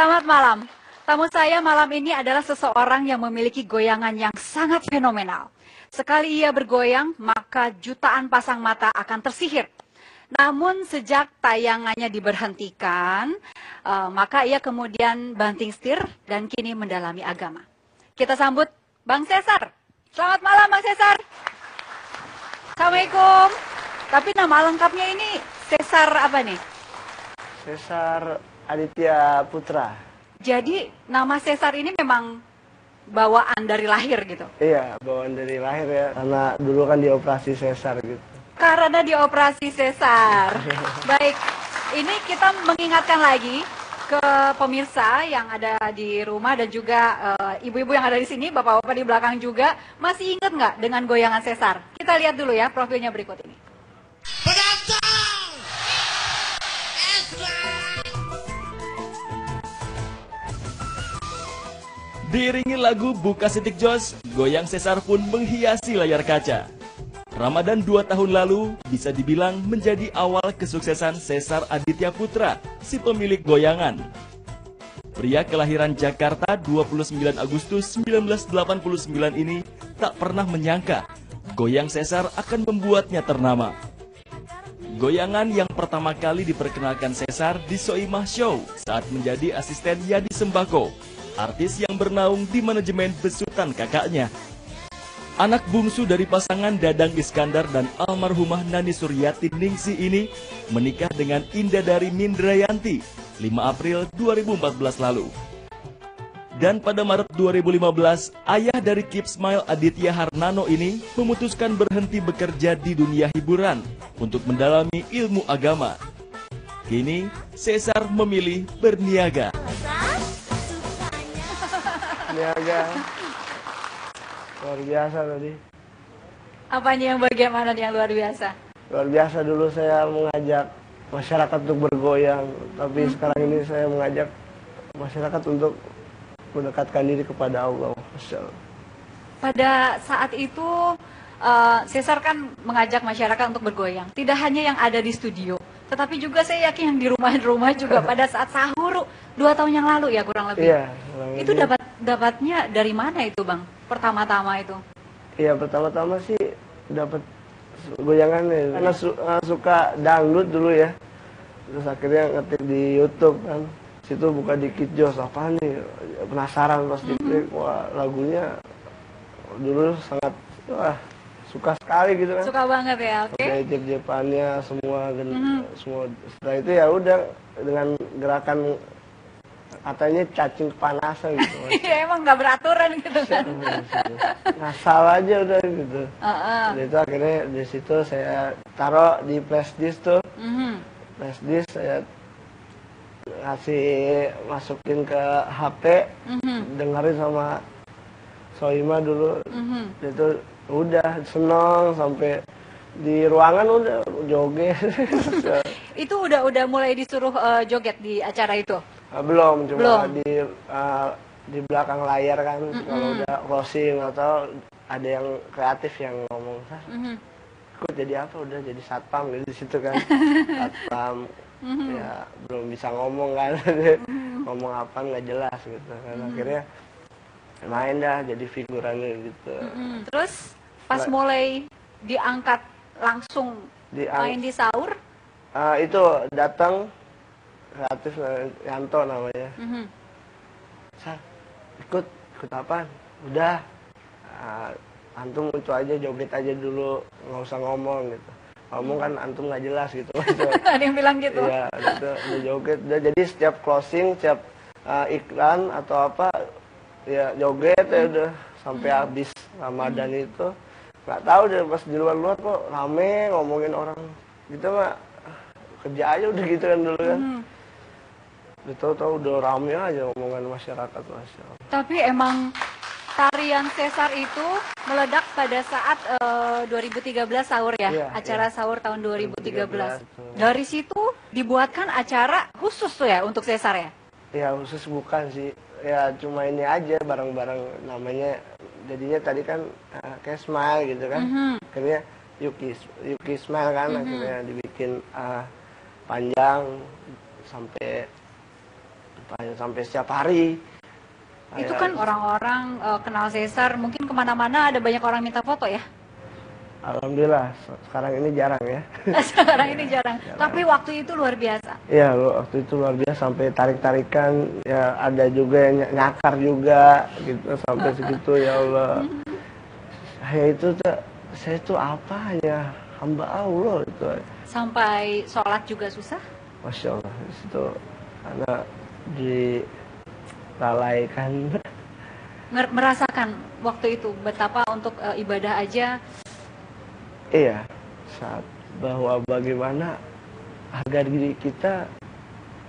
Selamat malam. Tamu saya malam ini adalah seseorang yang memiliki goyangan yang sangat fenomenal. Sekali ia bergoyang, maka jutaan pasang mata akan tersihir. Namun sejak tayangannya diberhentikan, maka ia kemudian banting setir dan kini mendalami agama. Kita sambut Bang Cesar. Selamat malam Bang Cesar. Assalamualaikum. Tapi nama lengkapnya ini Cesar apa nih? Cesar Aditya Putra. Jadi nama Cesar ini memang bawaan dari lahir gitu? Iya, bawaan dari lahir ya. Karena dulu kan dioperasi Cesar gitu. Karena dioperasi Cesar. Baik, ini kita mengingatkan lagi ke pemirsa yang ada di rumah dan juga ibu-ibu yang ada di sini, bapak-bapak di belakang juga. Masih ingat nggak dengan goyangan Cesar? Kita lihat dulu ya profilnya berikut ini. Diiringi lagu Buka Sitik Jos, goyang Cesar pun menghiasi layar kaca. Ramadan 2 tahun lalu bisa dibilang menjadi awal kesuksesan Cesar Aditya Putra, si pemilik goyangan. Pria kelahiran Jakarta 29 Agustus 1989 ini tak pernah menyangka goyang Cesar akan membuatnya ternama. Goyangan yang pertama kali diperkenalkan Cesar di Soimah Show saat menjadi asisten Yadi Sembako, artis yang bernaung di manajemen besutan kakaknya. Anak bungsu dari pasangan Dadang Iskandar dan almarhumah Nani Suryati Ningsih ini menikah dengan Indadari Mindrayanti 5 April 2014 lalu. Dan pada Maret 2015, ayah dari Keep Smile Aditya Harnano ini memutuskan berhenti bekerja di dunia hiburan untuk mendalami ilmu agama. Kini, Cesar memilih berniaga. Niaga. Luar biasa tadi. Apanya yang bagaimana yang luar biasa? Luar biasa, dulu saya mengajak masyarakat untuk bergoyang. Tapi sekarang ini saya mengajak masyarakat untuk mendekatkan diri kepada Allah. Masya Allah. Pada saat itu, Cesar kan mengajak masyarakat untuk bergoyang. Tidak hanya yang ada di studio, tetapi juga saya yakin yang di rumah-rumah juga pada saat sahur 2 tahun yang lalu ya kurang lebih. Iya. Itu dapatnya dari mana itu Bang? Pertama-tama itu? Iya, pertama-tama sih dapat goyangan ya. Karena suka dangdut dulu ya. Terus akhirnya ngetik di YouTube kan. Situ buka dikit Jos, apa nih? Penasaran pas diklik, wah lagunya dulu sangat suka sekali gitu kan. Suka banget ya, oke. Kayak jep-jepannya semua semua. Setelah itu ya udah dengan gerakan katanya cacing kepanasan gitu. Iya emang nggak beraturan gitu kan. Ngasal aja udah gitu. Jadi itu akhirnya di situ saya taruh di flash disk tuh. Flash disk saya masukin ke HP, dengerin sama Soima dulu. Itu udah seneng sampai di ruangan udah joget. Itu udah mulai disuruh joget di acara itu? Belum, cuma di belakang layar kan. Kalau udah closing atau ada yang kreatif yang ngomong, "Kok jadi apa?" Udah jadi satpam gitu di situ kan. Satpam. Ya belum bisa ngomong kan. Ngomong apa nggak jelas gitu kan. Akhirnya main dah jadi figurannya gitu. Terus pas mulai diangkat langsung main di sahur? Itu datang kreatif Yanto namanya. Sar, ikut apaan? Udah, antum itu aja joget aja dulu, nggak usah ngomong gitu. Ngomong kan antum nggak jelas gitu. Ada yang bilang gitu? Iya, udah joget. Udah, jadi setiap closing, setiap iklan atau apa, ya joget ya udah sampai habis Ramadan itu. Nggak tahu deh pas di luar kok rame ngomongin orang gitu mah kerja aja udah gitu kan dulu kan. Tahu-tahu udah rame aja omongan masyarakat. Masya Allah. Tapi emang tarian Cesar itu meledak pada saat 2013 sahur ya, Iya, acara iya. sahur tahun 2013. 2013. Dari situ dibuatkan acara khusus tuh ya untuk Cesar ya? Ya khusus bukan sih, ya cuma ini aja barang-barang namanya. Jadinya tadi kan kayak Smile gitu kan, akhirnya Yuki Smile kan, akhirnya dibikin panjang sampai sampai setiap hari. Itu kan orang-orang kenal Cesar, mungkin kemana-mana ada banyak orang minta foto ya? Alhamdulillah, sekarang ini jarang ya. Sekarang ini jarang. Tapi waktu itu luar biasa. Iya, waktu itu luar biasa, sampai tarik-tarikan, ya ada juga yang nyakar juga, gitu, sampai segitu, ya Allah. Saya itu apa ya, hamba Allah itu. Sampai sholat juga susah? Masya Allah, di situ karena dilalaikan. Merasakan waktu itu betapa untuk ibadah aja. Iya, saat bahwa bagaimana harga diri kita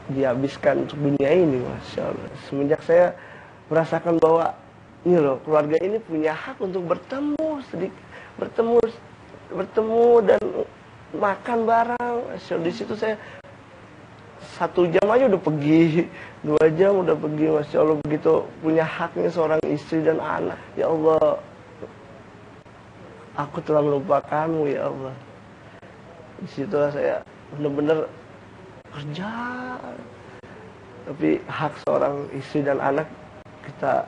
dihabiskan untuk dunia ini, Masya Allah. Semenjak saya merasakan bahwa ini loh, keluarga ini punya hak untuk bertemu dan makan bareng. Masya Allah, di situ saya 1 jam aja udah pergi, 2 jam udah pergi, Masya Allah, begitu punya haknya seorang istri dan anak. Ya Allah, aku telah melupakanmu, ya Allah. Di situlah saya benar-benar kerja, tapi hak seorang istri dan anak kita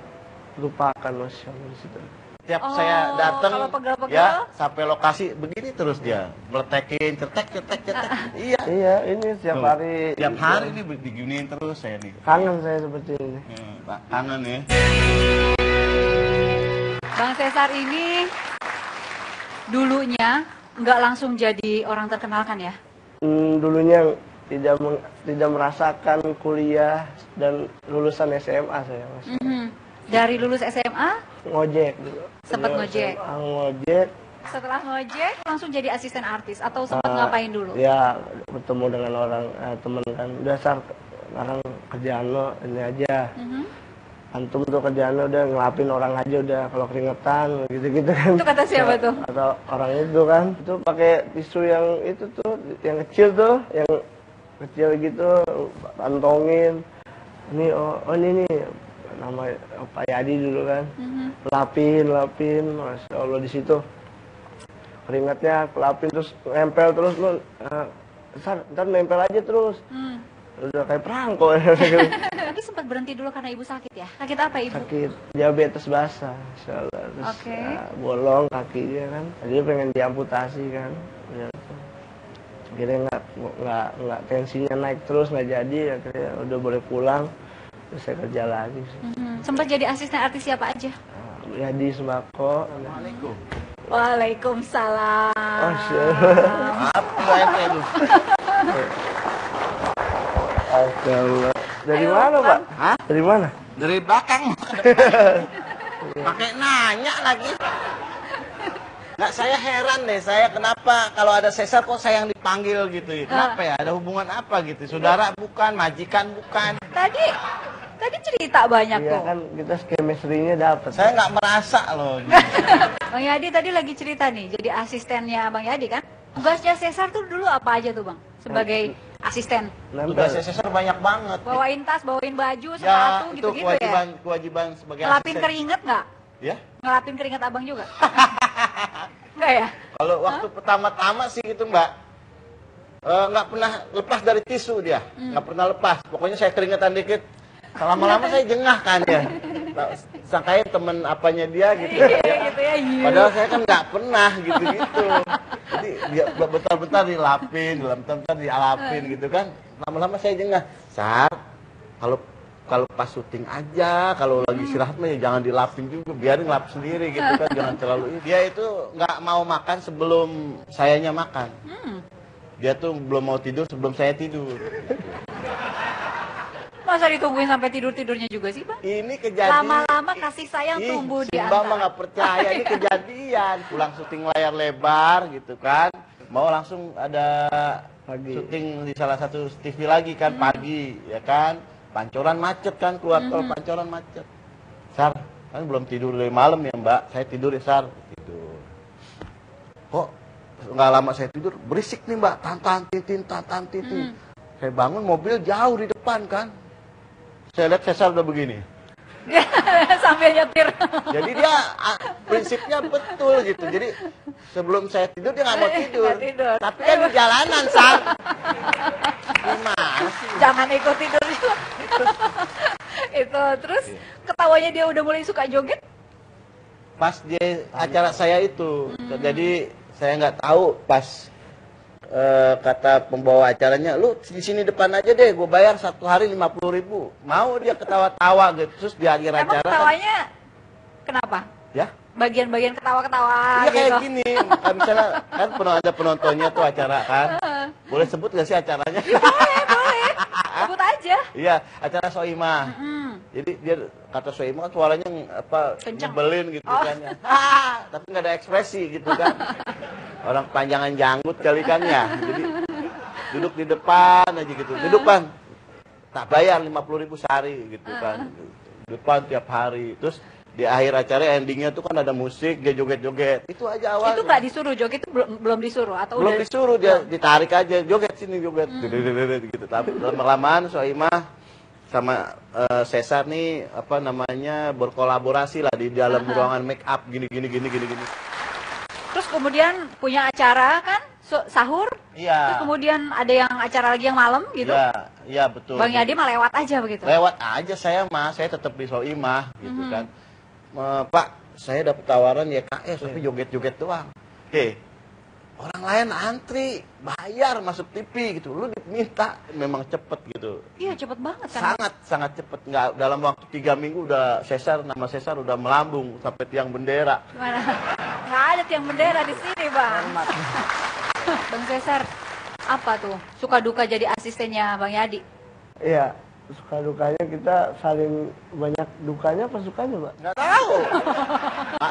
lupakan, Masya Allah, di situ. Tiap saya datang pegel-pegel, ya sampai lokasi begini terus dia meletekin cetek. Iya. Iya, ini setiap hari. Tiap hari ini diginiin terus saya nih. Kangen saya seperti ini. Pak, kangen ya. Bang Cesar ini dulunya nggak langsung jadi orang terkenal kan ya? Dulunya tidak merasakan kuliah dan lulusan SMA saya, Mas. Dari lulus SMA Ngojek dulu. sempat ngojek. Ngojek. Setelah ngojek langsung jadi asisten artis atau sempat ngapain dulu? Ya, bertemu dengan orang teman kan. Dasar sekarang kerjaan lo ini aja. Antum tuh kerjaan lo udah ngelapin orang aja udah, kalau keringetan gitu-gitu kan. Itu kata siapa tuh? Atau orang itu kan. Itu pakai tisu yang itu tuh, yang kecil tuh, yang kecil gitu, kantongin. Ini ini nih nama Pak Yadi dulu kan. Lapin, Masya Allah, di situ keringatnya kelapin terus nempel terus lo, ntar nempel aja terus. Udah kayak perangko. Tapi sempat berhenti dulu karena ibu sakit ya? Sakit apa ibu? Sakit diabetes basah, Masya Allah. Terus bolong kakinya kan. Tadi pengen diamputasi kan. Ya, akhirnya nggak tensinya naik terus, nggak jadi. Akhirnya udah boleh pulang. Terus saya kerja lagi. Sempat jadi asisten artis siapa aja? Ya di sembako. Assalamualaikum. Waalaikumsalam. Masya Allah. Apa itu? Masya Allah. Dari mana, Pak? Hah? Dari mana? Dari belakang. Pakai nanya lagi. Nggak, saya heran deh, saya kenapa kalau ada Cesar kok saya yang dipanggil gitu. Kenapa ya? Ada hubungan apa gitu? Saudara bukan, majikan bukan. Tadi cerita banyak Iya tuh. kan, kita chemistry-nya dapat. Saya nggak merasa loh. Bang Yadi tadi lagi cerita nih, jadi asistennya Bang Yadi kan? Tugasnya Cesar tuh dulu apa aja tuh Bang? Sebagai asisten? Tugasnya Cesar banyak banget. Bawain tas, bawain baju, Ya, sepatu itu gitu-gitu ya? kewajiban sebagai Ngelapin asisten. keringet nggak? Ya? Ngelapin keringet abang juga? Enggak ya? Kalau waktu pertama-tama sih gitu Mbak, nggak pernah lepas dari tisu dia, nggak pernah lepas. Pokoknya saya keringetan dikit, lama-lama saya jengah kan ya. Sangkain temen apanya dia gitu. Iya gitu ya. Padahal saya kan nggak pernah gitu-gitu. Jadi dia bentar-bentar dilapin, bentar-bentar dialapin gitu kan. Lama-lama saya jengah. Saat kalau pas syuting aja, kalau lagi istirahat mah ya jangan dilapin juga, biarin lap sendiri gitu kan, jangan terlalu. Dia itu nggak mau makan sebelum sayanya makan. Dia tuh belum mau tidur sebelum saya tidur. Masa ditungguin sampai tidur-tidurnya juga sih Bang? Ini kejadian. Lama-lama kasih sayang tumbuh di Mbak mah antara. nggak percaya, ini kejadian. Pulang syuting layar lebar gitu kan, mau langsung ada syuting di salah satu TV lagi kan pagi, ya kan. Pancoran macet kan, keluar tol Pancoran macet. Sar, kan belum tidur dari malam ya Mbak, saya tidur ya Sar. Tidur. Kok nggak lama saya tidur, berisik nih Mbak, tantan titin. Saya bangun, mobil jauh di depan kan. Saya lihat Cesar udah begini. Sambil nyetir. Jadi dia prinsipnya betul gitu. Jadi sebelum saya tidur dia nggak mau tidur. Nggak tidur. Tapi kan di jalanan Sar. Gimana sih? Jangan ikut tidur. Itu terus ketawanya dia udah mulai suka joget. Pas dia acara saya itu, jadi saya nggak tahu pas kata pembawa acaranya, lu di sini depan aja deh, gue bayar 1 hari 50.000. Mau dia ketawa-tawa gitu, terus di akhir Emang acara ketawanya kenapa? ya Bagian-bagian ketawa-ketawa iya gitu. kayak gini, misalnya kan ada penontonnya tuh acara kan, boleh sebut gak sih acaranya? Boleh. Sebut aja. Iya, acara Soimah. Jadi dia kata Soimah suaranya Kencang. nyebelin gitu kan ya. Tapi nggak ada ekspresi gitu kan. Orang panjangan janggut kali kan ya. Jadi duduk di depan aja gitu. Duduk Bang. Tak bayar 50.000 sehari gitu kan. Di depan tiap hari. Terus di akhir acara endingnya tuh kan ada musik, dia joget-joget. Itu aja awalnya. Itu nggak disuruh joget, itu belum disuruh atau Belum udah disuruh, dia ditarik aja, joget sini joget gitu. Tapi lama-lamaan Soimah sama Cesar nih berkolaborasi lah di dalam ruangan make up gini. Terus kemudian punya acara kan sahur. Iya. Terus kemudian ada yang acara lagi yang malam gitu. Iya betul. Bang Yadi mah lewat aja begitu. Lewat aja saya tetap di Soimah gitu kan. Pak, saya dapat tawaran YKS tapi joget-joget doang. Oke. Orang lain antri, bayar masuk TV gitu. Lu diminta memang cepet gitu. Iya cepet banget kan. Sangat cepet. Nggak, dalam waktu 3 minggu udah nama Cesar udah melambung sampai tiang bendera. Gimana? Nggak ada tiang bendera di sini Bang. Bang Cesar, apa tuh suka duka jadi asistennya Bang Yadi? Iya, suka dukanya kita saling banyak dukanya apa sukanya, Mbak? Nggak tahu.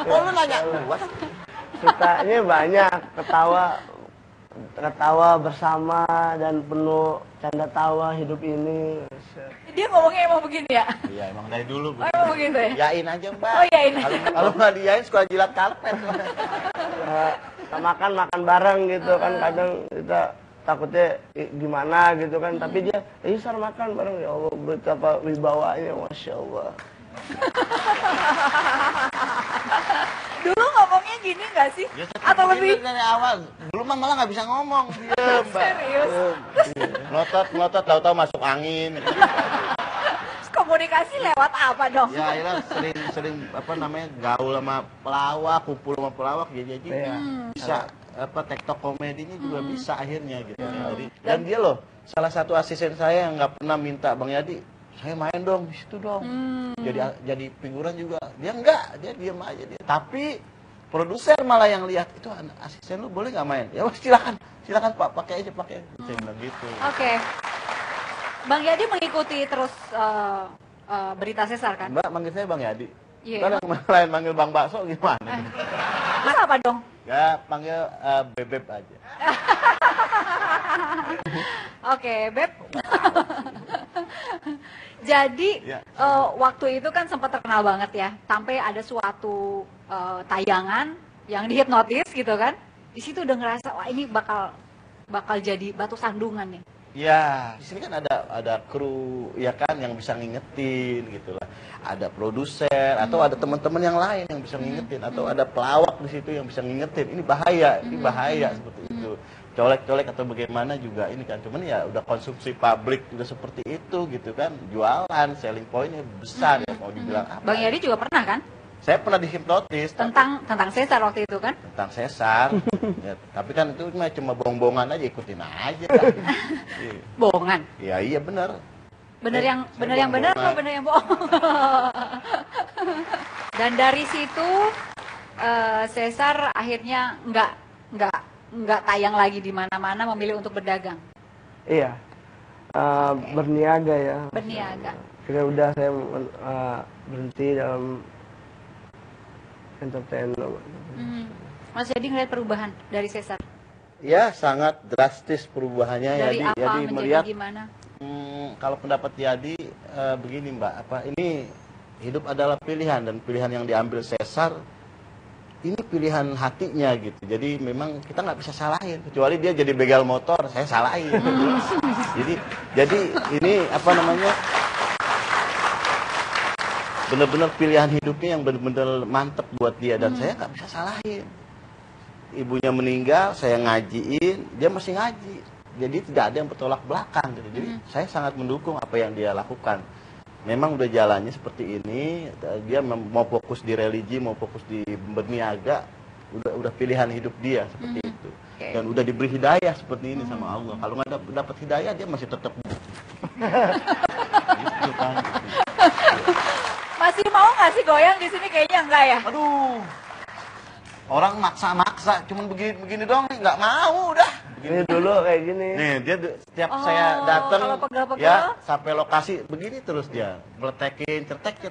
Oh, lu nanya gua. Sukanya banyak, ketawa bersama dan penuh canda tawa hidup ini. Dia ngomongnya emang begini ya? Iya, emang dari dulu. Oh, emang begitu ya? Yain aja, Mbak. Oh, yain aja. Kalau nggak diyain suka jilat karpet. Kita makan bareng gitu kan, kadang kita takutnya gimana gitu kan, tapi dia Sar makan bareng, ya Allah betapa wibawanya, Masya Allah. Dulu ngomongnya gini nggak sih? Ya, Atau lebih? dari awal. Dulu mah malah nggak bisa ngomong. Diem, Mbak. Serius? Ngotot, tahu-tahu masuk angin. Komunikasi lewat apa dong? Ya akhirnya sering gaul sama pelawak, kumpul sama pelawak jadi bisa TikTok komedinya juga bisa akhirnya gitu. Jadi, dan dia loh salah satu asisten saya yang nggak pernah minta Bang Yadi, saya main dong di situ dong. Jadi figuran juga. Dia enggak, dia diem aja dia. Tapi produser malah yang lihat, itu asisten lu boleh nggak main? Ya silakan Pak, pakai aja. Saya bilang gitu. Oke. Bang Yadi mengikuti terus berita Cesar kan? Mbak manggil saya Bang Yadi. Iya. Kalau yang lain manggil Bang Bakso gimana? Terus apa dong? Ya panggil Bebeb aja. Oke, Beb. Jadi waktu itu kan sempat terkenal banget ya, sampai ada suatu tayangan yang dihipnotis gitu kan. Di situ udah ngerasa wah ini bakal jadi batu sandungan nih. Ya, di sini kan ada kru ya kan yang bisa ngingetin gitu lah. Ada produser atau ada teman-teman yang lain yang bisa ngingetin atau ada pelawak di situ yang bisa ngingetin. Ini bahaya seperti itu. Colek-colek atau bagaimana juga ini kan, cuman ya udah konsumsi publik udah seperti itu gitu kan, jualan, selling pointnya besar ya mau dibilang apa. Bang Yadi juga pernah kan? Saya pernah dihipnotis Tentang Cesar waktu itu kan? tentang Cesar. Ya, tapi kan itu cuma bohong-bohongan aja, ikutin aja. Bohongan. Iya benar. Bener yang benar atau bener yang bohong? Dan dari situ Cesar akhirnya nggak tayang lagi di mana-mana, memilih untuk berdagang. Iya, berniaga ya. Berniaga. Kira udah saya berhenti dalam entertainment. Mas Yadi ngeliat perubahan dari Cesar? Ya sangat drastis perubahannya. Dari apa Yadi menjadi melihat gimana? kalau pendapat Yadi begini Mbak, ini hidup adalah pilihan dan pilihan yang diambil Cesar ini pilihan hatinya gitu. Jadi memang kita nggak bisa salahin, kecuali dia jadi begal motor, saya salahin. jadi ini benar-benar pilihan hidupnya yang benar-benar mantep buat dia dan saya nggak bisa salahin. Ibunya meninggal, saya ngajiin, dia masih ngaji. jadi tidak ada yang bertolak belakang gitu. Jadi saya sangat mendukung apa yang dia lakukan. Memang udah jalannya seperti ini, dia mau fokus di religi, mau fokus di berniaga, udah pilihan hidup dia seperti itu. Dan udah diberi hidayah seperti ini sama Allah. Kalau nggak dapat hidayah, dia masih tetap gitu kan. Masih mau nggak sih goyang di sini? Kayaknya enggak ya. Aduh, orang maksa-maksa, cuman begini doang nggak mau udah. Ini dulu kayak gini. Nih dia setiap saya datang kalau pegel-pegel? ya sampai lokasi begini terus dia meletekin, cetek.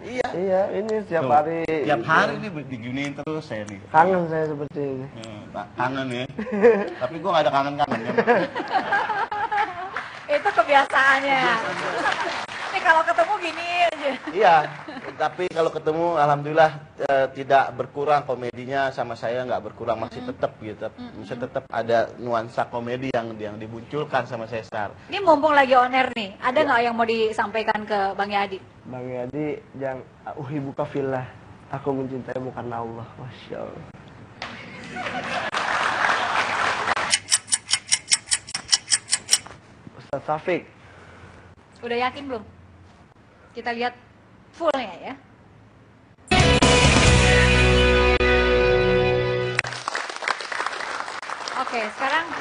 Iya. Iya, ini setiap Tuh, hari. Tiap hari nih diginiin terus saya nih. Kangen saya seperti ini. Kangen ya. Tapi gua nggak ada kangen-kangen ya. Itu kebiasaannya. Nih kalau ketemu gini aja. Iya, tapi kalau ketemu alhamdulillah tidak berkurang komedinya sama saya, nggak berkurang, masih tetap gitu. Masih tetap ada nuansa komedi yang dimunculkan sama Cesar. Ini mumpung lagi on air nih, ada nggak yang mau disampaikan ke Bang Yadi? Bang Yadi, yang uhibbuka fillah. Aku mencintaimu karena Allah. Masya Allah. Ustaz Syafiq. Udah yakin belum? Kita lihat fullnya ya. Oke, sekarang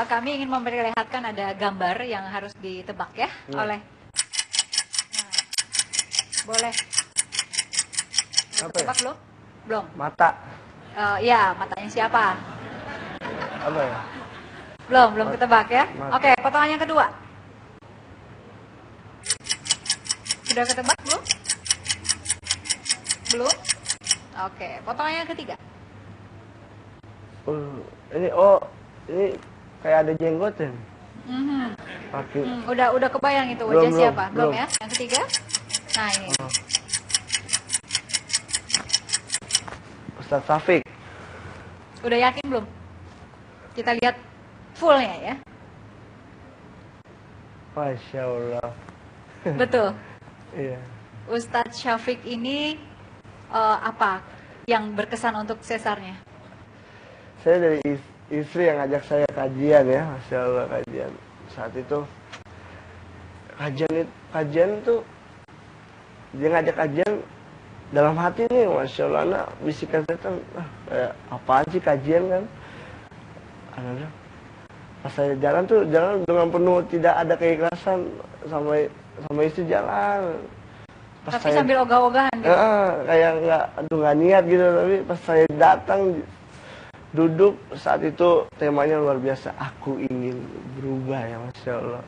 kami ingin memperlihatkan ada gambar yang harus ditebak ya oleh. Nah, boleh. Udah Apa ya? ketebak belum? Belum. Mata. Ya, matanya siapa? Apa ya? Belum ketebak ya. Mata. Oke, potongan yang kedua. Sudah ketebak belum? Belum? Oke, potongan yang ketiga. Ini kayak ada jenggotan. Pakai. Udah kebayang itu wajah Belum, siapa? Belum belum. ya? Yang ketiga? Nah, ini. Ustaz Syafiq. Udah yakin belum? Kita lihat fullnya ya. Masya Allah. Betul. Iya. Ustadz Syafiq ini apa yang berkesan untuk Cesarnya? Saya dari istri yang ngajak saya kajian ya, Masya Allah kajian. Saat itu kajian tuh dia ngajak kajian dalam hati nih, Masya Allah, anak bisikan setan, kayak apaan sih kajian kan? Anak pas saya jalan dengan penuh tidak ada keikhlasan, sama istri jalan. Pas Tapi sambil ogah-ogahan gitu. Kayak nggak niat gitu, tapi pas saya datang duduk saat itu temanya luar biasa. Aku ingin berubah ya, Masya Allah.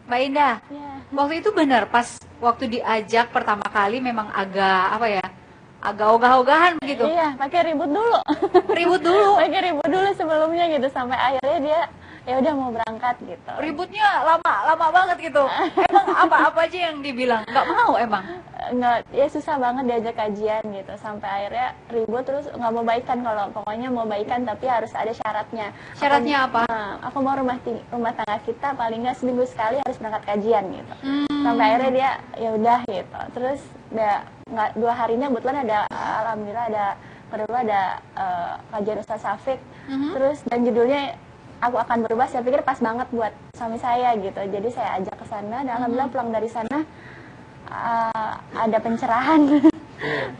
Mbak Indah, Ya. waktu itu benar pas waktu diajak pertama kali memang agak apa ya? Agak ogah-ogahan begitu. Iya, pakai ribut dulu. Ribut dulu. Pakai ribut dulu sebelumnya gitu sampai akhirnya dia ya udah mau berangkat gitu. Ributnya lama banget gitu. Emang apa aja yang dibilang? Nggak mau emang. Nggak, ya susah banget diajak kajian gitu sampai akhirnya ribut terus nggak mau baikan, kalau pokoknya mau baikan tapi harus ada syaratnya. Syaratnya apa? Aku mau rumah tangga kita paling nggak seminggu sekali harus berangkat kajian gitu. Sampai akhirnya dia ya udah gitu. Terus nggak 2 harinya kebetulan ada alhamdulillah ada kajian Ustaz Syafiq. Terus dan judulnya Aku Akan Berubah, saya pikir pas banget buat suami saya gitu. Jadi saya ajak ke sana dan alhamdulillah pulang dari sana ada pencerahan.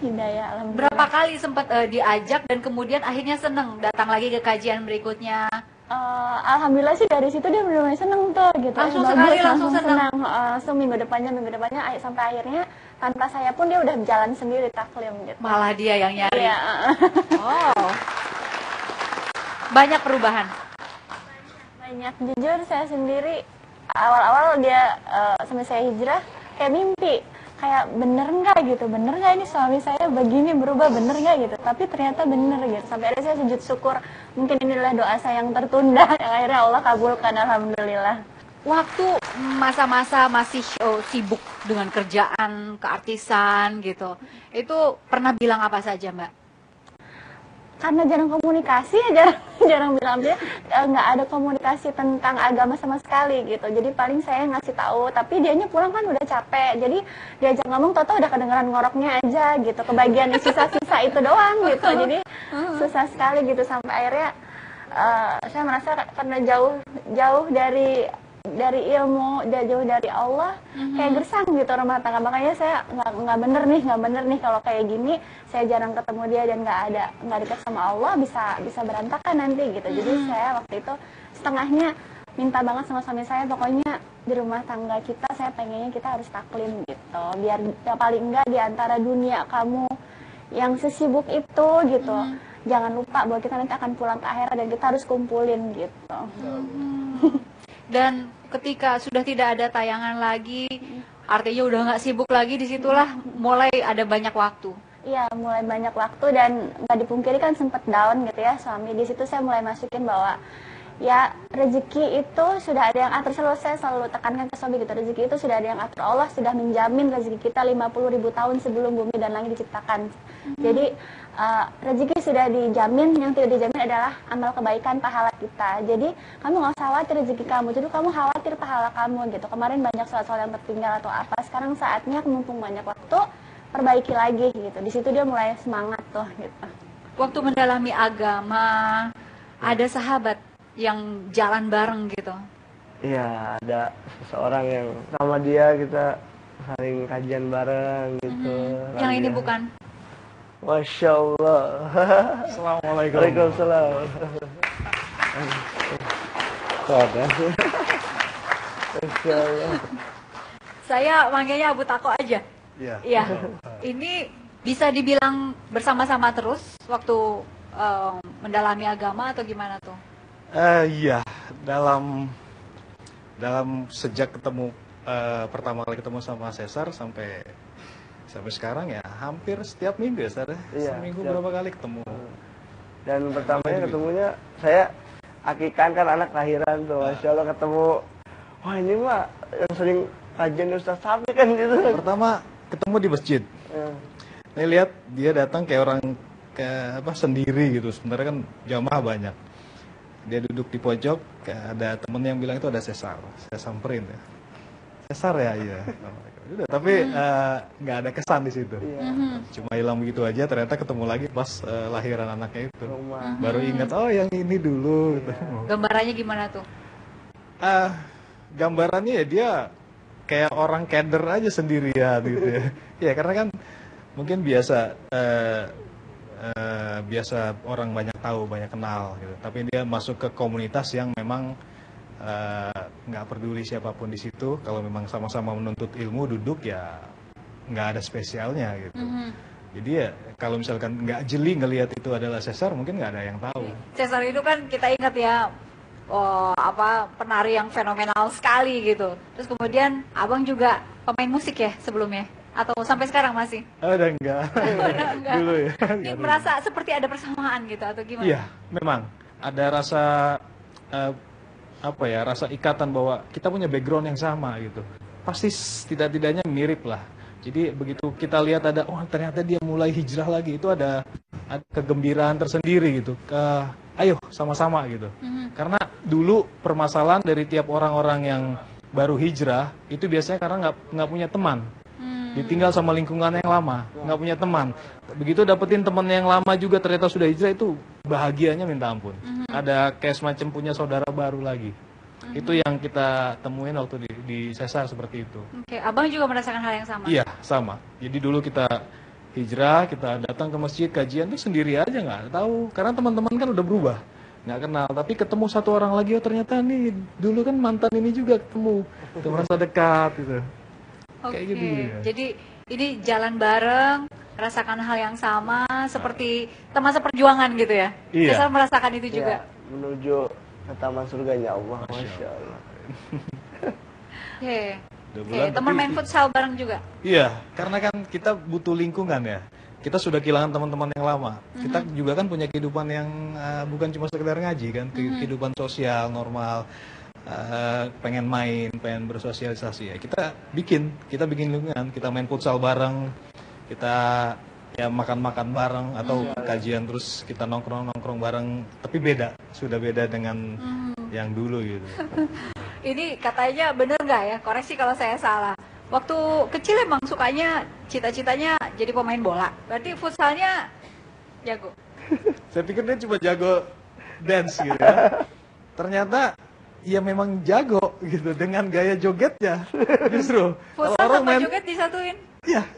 Hidayah alhamdulillah. Berapa kali sempat diajak dan kemudian akhirnya seneng datang lagi ke kajian berikutnya? Alhamdulillah sih dari situ dia benar-benar seneng tuh gitu. Langsung Bagus, sekali, langsung seneng. Langsung minggu depannya sampai akhirnya tanpa saya pun dia udah jalan sendiri taklim gitu. Malah dia yang nyari. Iya. Oh. Banyak perubahan. Banyak, jujur saya sendiri awal-awal dia sampai saya hijrah kayak mimpi, kayak bener nggak ini suami saya begini berubah, bener nggak gitu, tapi ternyata bener gitu. Sampai akhirnya saya sujud syukur, mungkin inilah doa saya yang tertunda yang akhirnya Allah kabulkan alhamdulillah. Waktu masa-masa masih sibuk dengan kerjaan, keartisan gitu, itu pernah bilang apa saja Mbak? Karena jarang komunikasi ya, jarang bilang dia nggak ada komunikasi tentang agama sama sekali gitu. Jadi paling saya ngasih tahu, tapi dianya pulang kan udah capek. Jadi diajak ngomong tau udah kedengeran ngoroknya aja gitu. Kebagian sisa-sisa itu doang gitu. Jadi susah sekali gitu sampai akhirnya saya merasa karena jauh dari ilmu, jauh dari Allah, kayak gersang gitu rumah tangga. Makanya saya nggak bener nih kalau kayak gini, saya jarang ketemu dia dan nggak dekat sama Allah, bisa berantakan nanti gitu. Jadi saya waktu itu setengahnya minta banget sama suami saya, pokoknya di rumah tangga kita saya pengennya kita harus taklim gitu, biar ya paling enggak di antara dunia kamu yang sesibuk itu gitu, jangan lupa bahwa kita nanti akan pulang ke akhirat dan kita harus kumpulin gitu. Dan ketika sudah tidak ada tayangan lagi, artinya udah nggak sibuk lagi, disitulah mulai ada banyak waktu. Iya, mulai banyak waktu dan nggak dipungkiri kan sempet down gitu ya suami. Di situ saya mulai masukin bahwa ya rezeki itu sudah ada yang atur. Saya selalu tekankan ke suami gitu, rezeki itu sudah ada yang atur. Allah sudah menjamin rezeki kita 50.000 tahun sebelum bumi dan langit diciptakan. Jadi rezeki sudah dijamin, yang tidak dijamin adalah amal kebaikan pahala kita. Jadi kamu nggak usah khawatir rezeki kamu, jadi kamu khawatir pahala kamu gitu. Kemarin banyak soal-soal yang tertinggal atau apa, sekarang saatnya mumpung banyak waktu perbaiki lagi gitu. Di situ dia mulai semangat tuh gitu. Waktu mendalami agama, ada sahabat yang jalan bareng gitu. Iya, ada seseorang yang sama dia kita saling kajian bareng gitu. Yang ini bukan? Masya Allah. Assalamualaikum. Waalaikumsalam. Masya Allah. Saya manggilnya Abu Tako aja. Iya. Iya. Ini bisa dibilang bersama-sama terus waktu mendalami agama atau gimana tuh? Iya, dalam sejak ketemu pertama kali ketemu sama Cesar sampai sekarang ya hampir setiap minggu ya, Sar. Iya, Seminggu setiap- berapa kali ketemu. Dan pertamanya ketemunya saya akikan kan anak lahiran tuh, Masya Allah ketemu. Wah ini mah yang sering kajian Ustaz Safi kan gitu. Pertama ketemu di masjid. Ya. Saya lihat dia datang kayak orang sendiri gitu. Sebenarnya kan jamaah banyak. Dia duduk di pojok, ada temen yang bilang itu ada Cesar. Saya samperin ya. Cesar ya, iya. Udah, tapi nggak ada kesan di situ. Cuma hilang begitu aja. Ternyata ketemu lagi pas lahiran anaknya itu. Rumah. Baru ingat, oh yang ini dulu. Gitu. Gambarannya gimana tuh? Gambarannya ya dia kayak orang keder aja sendirian gitu ya. Ya karena kan mungkin biasa orang banyak tahu, banyak kenal gitu. Tapi dia masuk ke komunitas yang memang nggak peduli siapapun di situ. Kalau memang sama-sama menuntut ilmu, duduk ya nggak ada spesialnya gitu. Jadi ya kalau misalkan nggak jeli ngelihat itu adalah Cesar, mungkin nggak ada yang tahu. Cesar itu kan kita ingat ya, penari yang fenomenal sekali gitu. Terus kemudian abang juga pemain musik ya sebelumnya? Atau sampai sekarang masih? Udah enggak. Enggak. Dulu ya. Ini merasa seperti ada persamaan gitu atau gimana? Iya, memang ada rasa rasa ikatan bahwa kita punya background yang sama gitu. Pasti tidak-tidaknya mirip lah. Jadi begitu kita lihat ada, ternyata dia mulai hijrah lagi, itu ada kegembiraan tersendiri gitu. Ayo sama-sama gitu. Karena dulu permasalahan dari tiap orang-orang yang baru hijrah itu biasanya karena nggak punya teman. Ditinggal sama lingkungan yang lama, nggak punya teman. Begitu dapetin teman yang lama juga ternyata sudah hijrah, itu bahagianya minta ampun. Ada kayak semacam punya saudara baru lagi. Itu yang kita temuin waktu di Cesar seperti itu. Oke, abang juga merasakan hal yang sama? Iya, sama. Jadi dulu kita hijrah, kita datang ke masjid, kajian tuh sendiri aja nggak tahu. Karena teman-teman kan udah berubah, nggak kenal. Tapi ketemu satu orang lagi, ternyata nih dulu kan mantan ini juga ketemu. Itu merasa dekat gitu. Oke, Kayak gitu ya. jadi ini jalan bareng, merasakan hal yang sama, seperti teman seperjuangan gitu ya? Iya. Cesar merasakan itu juga? Ya, menuju ke taman surganya Allah. Masya Allah. Oke. Dua Oke, bulan, teman tapi- main futsal bareng juga? Iya, karena kan kita butuh lingkungan ya. Kita sudah kehilangan teman-teman yang lama. Kita juga kan punya kehidupan yang bukan cuma sekedar ngaji kan, kehidupan sosial normal. Pengen main, pengen bersosialisasi ya. Kita bikin lingkungan, kita main futsal bareng, kita ya makan-makan bareng atau kajian terus kita nongkrong bareng, tapi sudah beda dengan yang dulu gitu. Ini katanya bener nggak ya? Koreksi kalau saya salah. Waktu kecil emang sukanya, cita-citanya jadi pemain bola. Berarti futsalnya jago. Saya pikir dia cuma jago dance gitu ya. Ternyata ya memang jago gitu dengan gaya jogetnya. Justru kalau Futsal orang sama main, joget disatuin.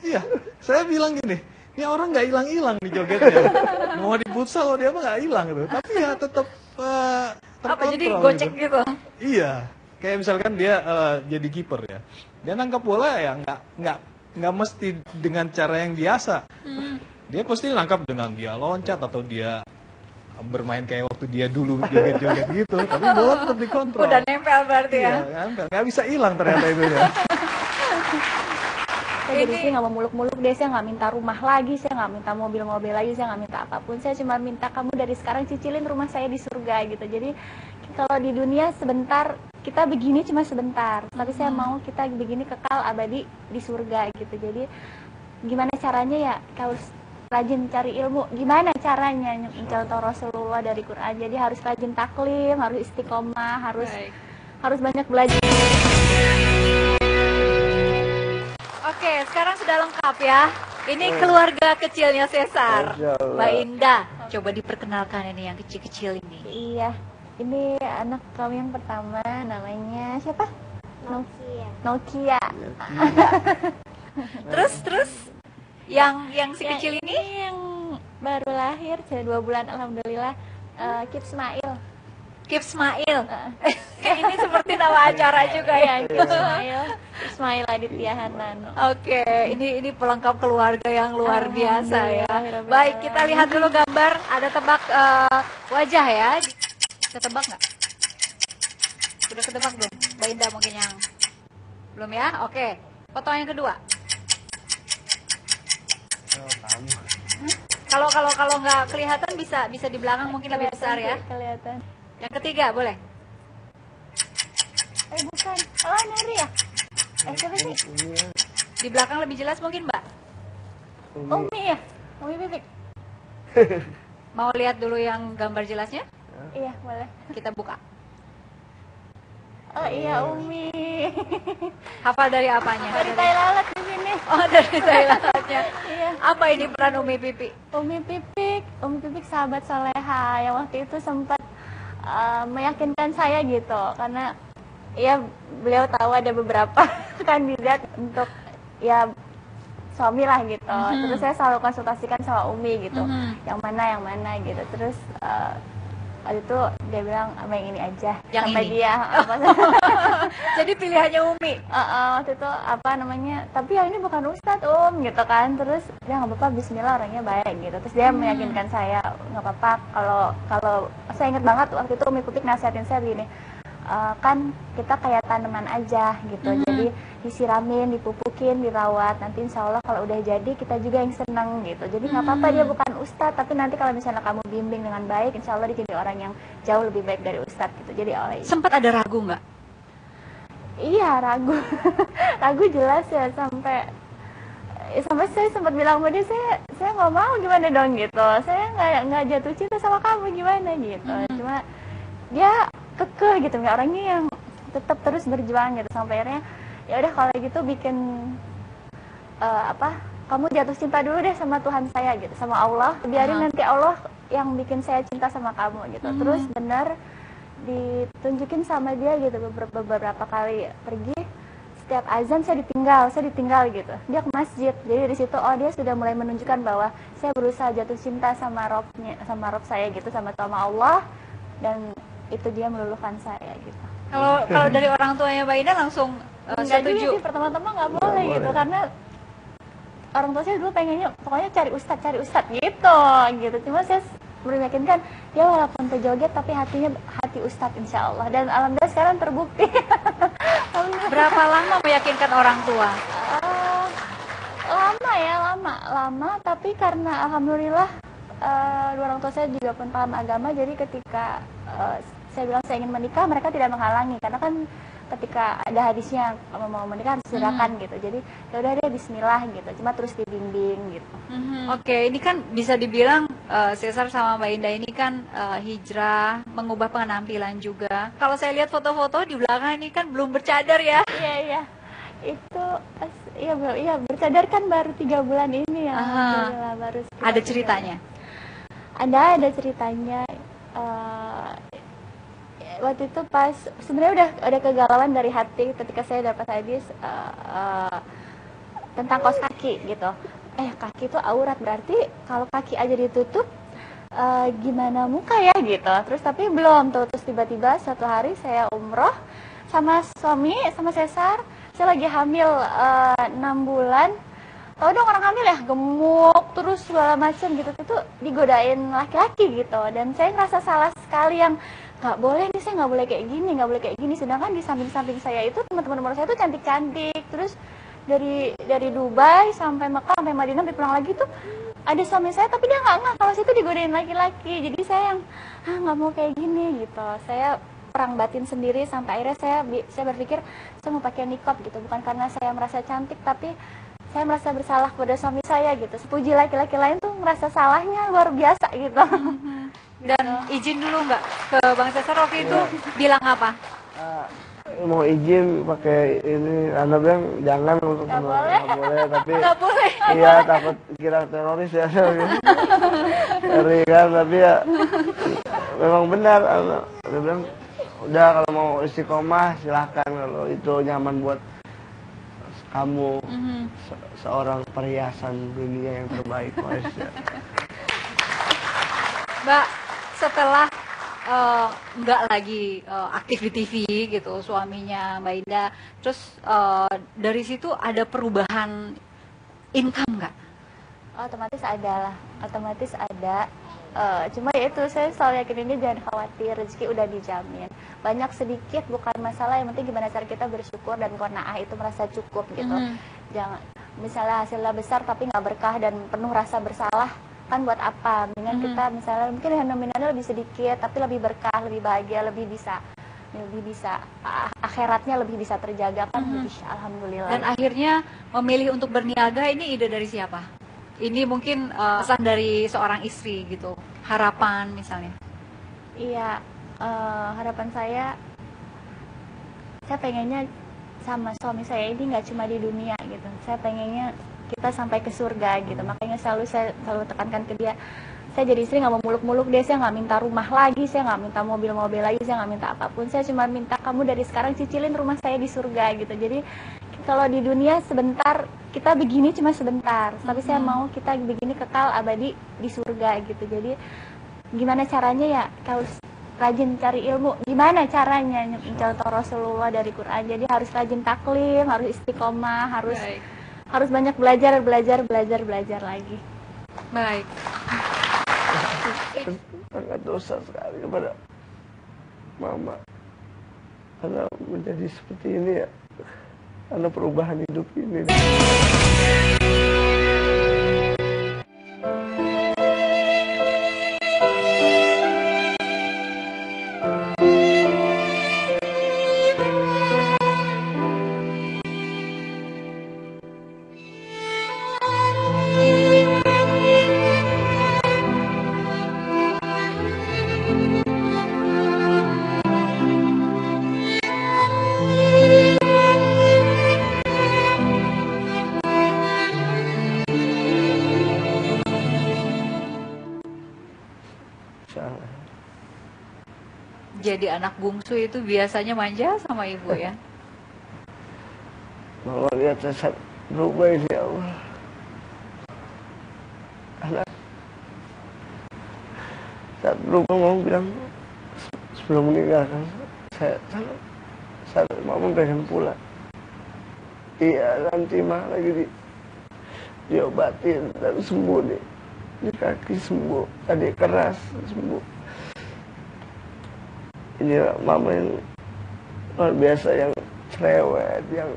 iya. Saya bilang gini, ini orang nggak hilang-hilang di jogetnya. Mau di futsal dia mah nggak hilang gitu. Tapi ya tetap Apa jadi terkontrol gocek gitu. gitu? Iya, kayak misalkan dia jadi kiper ya, dia nangkap bola ya nggak mesti dengan cara yang biasa. Dia pasti nangkap dengan dia loncat atau dia bermain kayak waktu dia dulu joget-joget gitu. Tapi bola tetap dikontrol. Udah nempel berarti ya. Iya, nggak bisa hilang ternyata itu ya. Saya jadi sih nggak mau muluk-muluk deh, saya nggak minta rumah lagi, saya nggak minta mobil-mobil lagi, saya nggak minta apapun. Saya cuma minta kamu dari sekarang cicilin rumah saya di surga gitu. Jadi kalau di dunia sebentar, kita begini cuma sebentar. Tapi saya mau kita begini kekal abadi di surga gitu. Jadi gimana caranya ya, harus rajin cari ilmu. Gimana caranya mencontoh Rasulullah dari Quran. Jadi harus rajin taklim, harus istiqomah, harus banyak belajar. Oke, sekarang sudah lengkap ya. Ini keluarga kecilnya Cesar. Mbak Indah, coba diperkenalkan ini yang kecil-kecil ini. Iya, ini anak kami yang pertama, namanya siapa? Nokia. Terus yang si kecil ini yang baru lahir, sudah 2 bulan, alhamdulillah. Kip Ismail. Kip Ismail. Ini seperti nama acara juga ya. Kip Ismail Aditya Hanan. Oke, ini pelengkap keluarga yang luar biasa ya. Alhamdulillah. Baik, kita lihat dulu gambar. Ada tebak wajah ya. Ketebak nggak? Sudah ketebak belum? Mbak Indah mungkin yang belum ya? Oke, foto yang kedua. Kalau nggak kelihatan bisa di belakang mungkin lebih besar ya. Kelihatan. Yang ketiga boleh. Bukan. Oh, Nuri ya? Siapa sih? Di belakang lebih jelas mungkin Mbak. Umi ya? Umi Pipik? Mau lihat dulu yang gambar jelasnya? Iya, boleh. Kita buka. Oh iya, Umi. Hafal dari apanya? Dari tai lalat di sini. Oh, dari lalatnya. Iya. Apa ini peran Umi Pipi? Umi Pipik sahabat soleha yang waktu itu sempat meyakinkan saya gitu, karena ya beliau tahu ada beberapa kandidat untuk ya suami lah gitu. Terus saya selalu konsultasikan sama Umi gitu, yang mana gitu. Terus waktu itu dia bilang sama yang ini aja, yang sampai ini? dia Jadi pilihannya Umi. waktu itu apa namanya, tapi yang ini bukan Ustadz gitu kan. Terus dia nggak apa-apa, Bismillah, orangnya baik gitu. Terus dia meyakinkan saya nggak apa-apa, kalau saya ingat banget waktu itu Umi Pupik nasihatin saya begini, kan kita kayak tanaman aja gitu, jadi disiramin, dipupukin, dirawat, nanti insya Allah kalau udah jadi kita juga yang senang gitu. Jadi nggak apa-apa dia bukan ustadz, tapi nanti kalau misalnya kamu bimbing dengan baik, insya Allah dia jadi orang yang jauh lebih baik dari ustadz gitu. Jadi oleh Sempat ada ragu nggak? iya ragu, ragu jelas ya, sampai saya sempat bilang sama dia, saya nggak mau, gimana dong gitu, saya nggak jatuh cinta sama kamu, gimana gitu. Cuma dia kekeh gitu, orangnya yang tetap terus berjuang gitu, sampai akhirnya ya udah kalau gitu bikin kamu jatuh cinta dulu deh sama Tuhan saya gitu, sama Allah, biarin nanti Allah yang bikin saya cinta sama kamu gitu. Terus benar ditunjukin sama dia gitu, beberapa kali pergi, setiap azan saya ditinggal gitu, dia ke masjid. Jadi di situ dia sudah mulai menunjukkan bahwa saya berusaha jatuh cinta sama Rob saya gitu, sama Allah, dan itu dia meluluhkan saya gitu. Kalau dari orang tuanya Mbak Indah langsung setuju? Sih, pertama-tama nggak boleh gitu, karena orang tua saya dulu pengennya pokoknya cari ustadz gitu. Cuma saya meyakinkan dia walaupun pejoget tapi hati ustadz insya Allah, dan alhamdulillah sekarang terbukti. Berapa lama meyakinkan orang tua? Lama, tapi karena alhamdulillah orang tua saya juga pun paham agama, jadi ketika saya bilang saya ingin menikah, mereka tidak menghalangi, karena kan ketika ada hadisnya mau menikah harus silakan gitu. Jadi ya udah deh, Bismillah gitu, cuma terus dibimbing gitu. Oke, ini kan bisa dibilang Cesar sama Mbak Indah ini kan hijrah, mengubah penampilan juga. Kalau saya lihat foto-foto di belakang ini kan belum bercadar ya? Iya. Itu bercadar kan baru 3 bulan ini ya. Alhamdulillah, baru ada ceritanya? Ada ceritanya. Waktu itu pas sebenarnya udah ada kegalauan dari hati ketika saya dapat hadis tentang kaos kaki gitu. Kaki itu aurat, berarti kalau kaki aja ditutup gimana muka ya gitu. Terus tapi belum tuh, terus tiba-tiba suatu hari saya umroh sama suami sama sesar. Saya lagi hamil 6 bulan. Tahu dong orang hamil ya, gemuk terus segala macam gitu, itu digodain laki-laki gitu. Dan saya ngerasa salah sekali, yang nggak boleh nih, saya nggak boleh kayak gini, nggak boleh kayak gini. Sedangkan di samping-samping saya itu teman-teman saya tuh cantik-cantik. Terus dari Dubai sampai Mekah sampai Madinah pulang lagi tuh ada suami saya, tapi dia nggak kalau situ digodain laki-laki. Jadi saya yang nggak mau kayak gini gitu. Saya perang batin sendiri sampai akhirnya saya berpikir saya mau pakai niqab gitu, bukan karena saya merasa cantik, tapi saya merasa bersalah kepada suami saya gitu. Sepuji laki-laki lain tuh merasa salahnya luar biasa gitu. Dan izin dulu nggak ke Bang Cesar waktu itu bilang apa? Mau izin pakai ini, Anda bilang jangan untuk Nggak boleh, tapi Nggak boleh. iya takut kira teroris ya. Ngeri kan, tapi ya memang benar. Dia bilang udah kalau mau istiqomah silahkan, kalau itu nyaman buat kamu, seorang perhiasan dunia yang terbaik. Mbak, setelah nggak lagi aktif di TV gitu suaminya Mbak Indah, terus dari situ ada perubahan income nggak? Otomatis ada. Cuma ya itu, saya selalu yakininnya jangan khawatir, rezeki udah dijamin. Banyak sedikit bukan masalah, yang penting gimana cara kita bersyukur dan qanaah, itu merasa cukup gitu. Jangan misalnya hasilnya besar tapi nggak berkah dan penuh rasa bersalah, kan buat apa? Dengan kita misalnya mungkin yang nominalnya lebih sedikit tapi lebih berkah, lebih bahagia, lebih bisa akhiratnya lebih bisa terjaga kan. Alhamdulillah. Dan akhirnya memilih untuk berniaga, ini ide dari siapa? Ini mungkin pesan dari seorang istri gitu, harapan misalnya. Iya, harapan saya pengennya sama suami saya ini nggak cuma di dunia gitu. Saya pengennya kita sampai ke surga gitu. Makanya saya selalu tekankan ke dia, saya jadi istri nggak mau muluk-muluk deh, saya nggak minta rumah lagi, saya nggak minta mobil-mobil lagi, saya nggak minta apapun. Saya cuma minta kamu dari sekarang cicilin rumah saya di surga gitu. Jadi kalau di dunia sebentar, kita begini cuma sebentar, tapi saya mau kita begini kekal abadi di surga gitu. Jadi gimana caranya ya, harus rajin cari ilmu. Gimana caranya contoh Rasulullah dari Quran. Jadi harus rajin taklim, harus istiqomah, harus banyak belajar lagi. Baik. Sangat dosa sekali kepada mama karena menjadi seperti ini ya, karena perubahan hidup ini. Jadi anak bungsu itu biasanya manja sama ibu ya. Mama lihat saya berubah ini, ya Allah. Anak saat berubah, mama bilang sebelum meninggalkan saya mama pengen pulang. Iya, nanti mah lagi diobatin dan sembuh nih. Di kaki sembuh, tadi keras sembuh. Ini mama yang luar biasa, yang cerewet, yang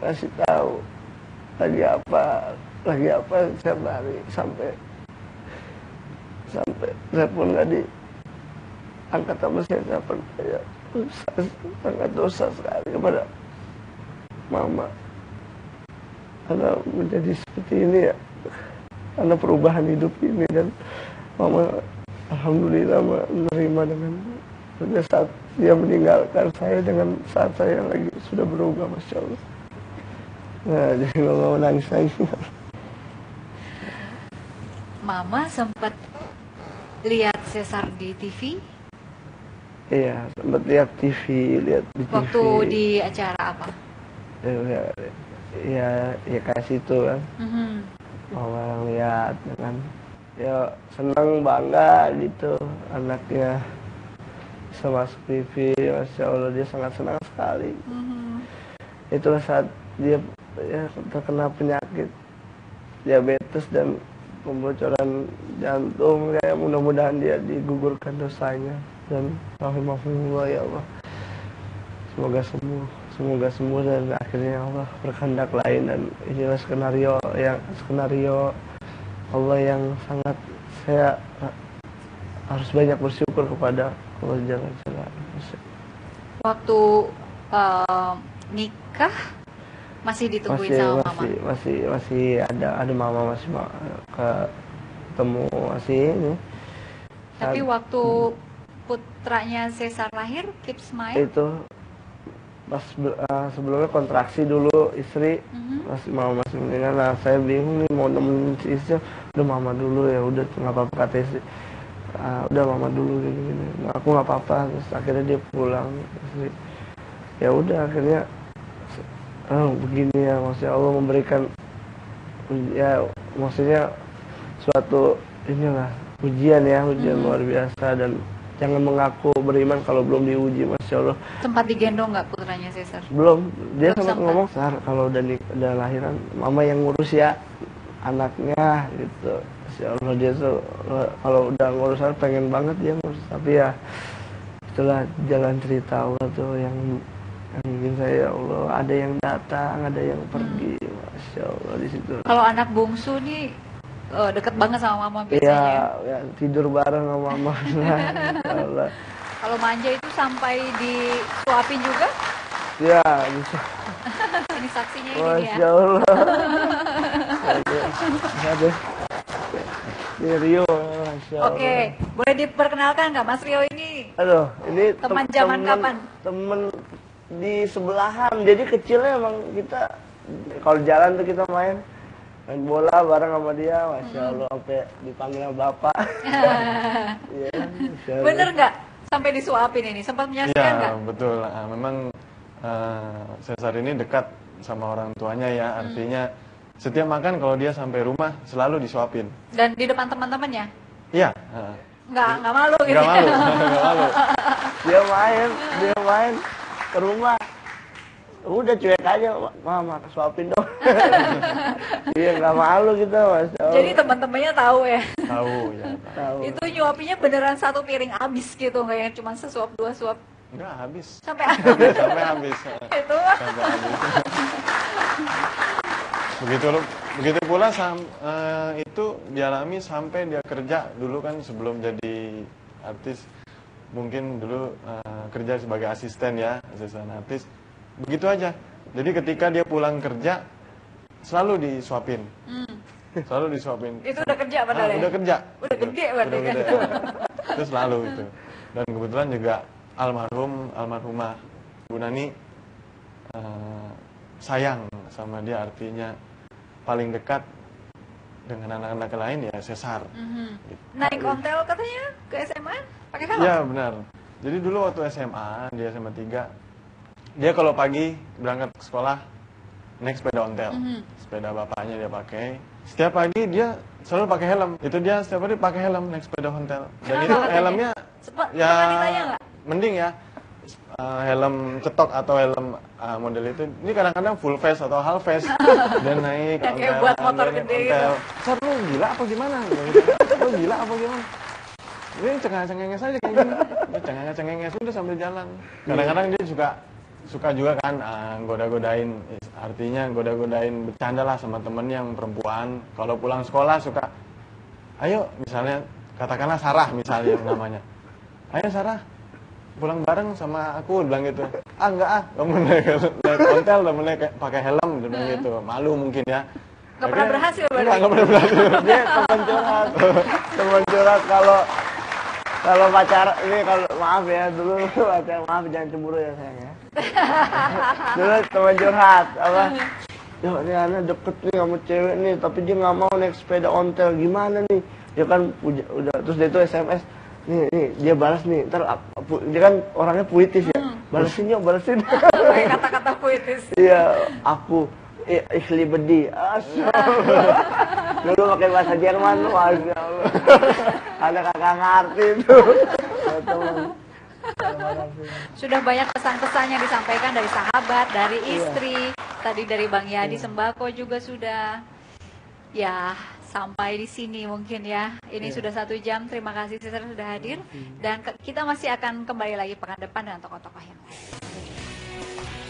ngasih tahu lagi apa setiap hari, sampai saya pun nggak diangkat sama siapa. Ya, sangat dosa sekali kepada mama karena menjadi seperti ini ya, karena perubahan hidup ini. Dan mama alhamdulillah menerima dengan pada saat dia meninggalkan saya dengan saat saya lagi sudah berubah, Masya Allah. Nah, jadi mama menangis lagi. Mama sempat lihat Cesar di TV? Iya, sempat lihat TV, lihat di TV. Waktu di acara apa? Ya kayak situ kan. Orang lihat kan. Ya senang, bangga gitu anaknya bisa masuk TV. Masya Allah, dia sangat senang sekali. Itulah saat dia ya, terkena penyakit diabetes dan pembocoran jantung. Ya, mudah-mudahan dia digugurkan dosanya dan rahimahullah ya Allah. Semoga sembuh dan akhirnya Allah berkehendak lain, dan inilah skenario Allah yang sangat saya harus banyak bersyukur kepada Allah Jalla. Waktu nikah masih ditungguin sama mama? Masih ada mama, masih ketemu masih ini. Tapi waktu putranya Cesar lahir, keep smile? Itu pas sebelumnya kontraksi dulu istri, masih meninggal. Nah, saya bingung nih mau nemenin si istri, udah mama dulu ya, udah nggak apa-apa kata istri. Udah mama dulu gini. Nah, aku nggak apa-apa. Terus akhirnya dia pulang. Istri. Ya udah akhirnya begini ya, maksudnya Allah memberikan ya, maksudnya suatu inilah ujian luar biasa, dan jangan mengaku beriman kalau belum diuji. Masya Allah. Sempat digendong nggak putranya Cesar? Belum. Dia sempat ngomong, Sar, kalau udah lahiran mama yang ngurus ya anaknya gitu. Masya Allah, dia tuh kalau udah ngurus pengen banget dia ngurus, tapi ya itulah jalan cerita Allah tuh yang bikin saya, ya Allah, ada yang datang, ada yang pergi. Masya Allah, di situ. Kalau anak bungsu nih deket banget sama mama biasanya. Ya, tidur bareng sama mama. Allah. Kalau manja itu sampai disuapin juga? Ya, bisa. Ini saksinya ini Masya dia. Allah. Ada. Ini Rio, Masya Allah. Oke, boleh diperkenalkan nggak Mas Rio ini? Aduh, ini Teman zaman kapan? Temen di sebelahan. Jadi kecilnya emang kita kalau jalan tuh kita main bola bareng sama dia. Masya Allah, sampai dipanggil sama bapak. Ya, bener nggak sampai disuapin ini? Sempat menyaksikan nggak? Iya, betul. Memang Cesar ini dekat sama orang tuanya ya. Artinya setiap makan kalau dia sampai rumah selalu disuapin. Dan di depan teman-temannya? Iya. Nggak malu gitu? Nggak malu, nggak malu. Dia main ke rumah. Udah cuek aja, mama suapin dong. Iya, nggak malu kita, Masya Allah. Jadi teman-temannya tahu ya? Tahu ya. Tahu. Itu nyuapinya beneran satu piring habis gitu, nggak yang cuma sesuap dua suap? Enggak, habis. Sampai habis? Sampai habis. Itu? Sampai habis. Begitu pula itu dialami sampai dia kerja dulu kan, sebelum jadi artis. Mungkin dulu kerja sebagai asisten artis. Begitu aja. Jadi ketika dia pulang kerja selalu disuapin. Selalu disuapin. Itu udah kerja padahal ya? Udah kerja. Udah gede berarti kan? Itu selalu itu. Dan kebetulan juga almarhumah Bu Nani sayang sama dia, artinya paling dekat dengan anak-anak lain ya Cesar. Gitu. Naik ontel katanya ke SMA pakai helm? Iya benar. Jadi dulu waktu SMA, dia SMA 3, dia kalau pagi berangkat ke sekolah naik sepeda ontel. Sepeda bapaknya dia pakai. Setiap pagi dia selalu pakai helm. Itu dia setiap hari pakai helm naik sepeda ontel. Dan itu helmnya ya mending ya. Helm cetok atau helm model itu. Ini kadang-kadang full face atau half face. Dan naik yang kayak buat motor gede gitu. Sar, lu gila apa gimana? Lu gila apa gimana? Ini cengenges aja kayak gini. Cengenges udah sambil jalan. Kadang-kadang dia suka juga kan goda-godain, artinya goda-godain bercanda lah sama temen yang perempuan. Kalau pulang sekolah suka, ayo misalnya katakanlah Sarah misalnya namanya, ayo Sarah pulang bareng sama aku, bilang gitu. Enggak kamu naik ontel udah mulai pakai helm, dia bilang gitu. Malu mungkin ya. Gak pernah berhasil berarti? Enggak pernah berhasil. Dia teman curhat kalau pacar ini, kalau maaf ya dulu pacar, maaf jangan cemburu ya sayang ya. Dulu teman curhat ya ini anak deket nih sama cewek nih, tapi dia nggak mau naik sepeda ontel, gimana nih? Dia kan udah terus dia tuh SMS, nih dia balas nih, ntar dia kan orangnya puitis ya, balesin yuk, balesin. Kata-kata puitis. Iya, aku ikhli bedi, dulu pakai bahasa Jerman, masya Allah. Ada kakak ngerti itu. Sudah banyak pesan-pesan yang disampaikan dari sahabat, dari istri, tadi dari Bang Yadi Sembako juga sudah. Ya, sampai di sini mungkin ya. Ini sudah 1 jam. Terima kasih Cesar sudah hadir. Dan kita masih akan kembali lagi pekan depan dengan tokoh-tokoh yang lain.